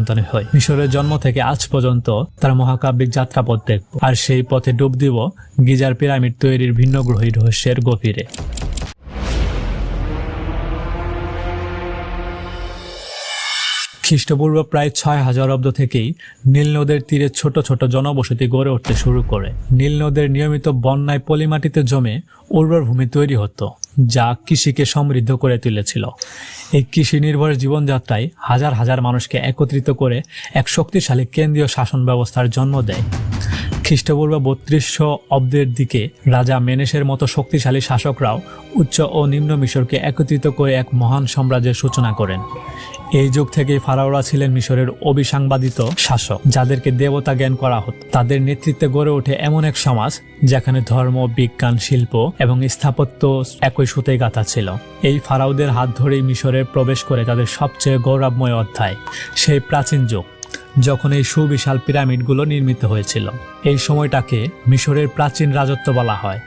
সন্তান হই। মিশরের জন্ম থেকে আজ পর্যন্ত তার মহাকাব্যিক যাত্রাপথ দেখব, আর সেই পথে ডুব দিব গিজার পিরামিড তৈরির ভিন্ন গ্রহী রহস্যের গভীরে। খ্রিস্টপূর্ব প্রায় ৬০০০ অব্দ থেকেই নীল নদের তীরে ছোট ছোট জনবসতি গড়ে উঠতে শুরু করে। নীল নদের নিয়মিত বন্যায় পলিমাটিতে জমে উর্বর ভূমি তৈরি হতো, যা কৃষিকে সমৃদ্ধ করে তুলেছিল। এই কৃষি নির্ভর জীবনযাত্রায় হাজার হাজার মানুষকে একত্রিত করে এক শক্তিশালী কেন্দ্রীয় শাসন ব্যবস্থার জন্ম দেয়। খ্রিস্টপূর্ব ৩২০০ অব্দের দিকে রাজা মেনেসের মতো শক্তিশালী শাসকরাও উচ্চ ও নিম্ন মিশরকে একত্রিত করে এক মহান সাম্রাজ্যের সূচনা করেন। এই যুগ থেকেই ফারাওরা ছিলেন মিশরের অবিসাংবাদিত শাসক, যাদেরকে দেবতা জ্ঞান করা হতো। তাদের নেতৃত্বে গড়ে ওঠে এমন এক সমাজ যেখানে ধর্ম, বিজ্ঞান, শিল্প এবং স্থাপত্য একই সুতে গাঁথা ছিল। এই ফারাওদের হাত ধরেই মিশরে প্রবেশ করে তাদের সবচেয়ে গৌরবময় অধ্যায়, সেই প্রাচীন যুগ যখন এই সুবিশাল পিরামিডগুলো নির্মিত হয়েছিল। এই সময়টাকে মিশরের প্রাচীন রাজত্ব বলা হয়।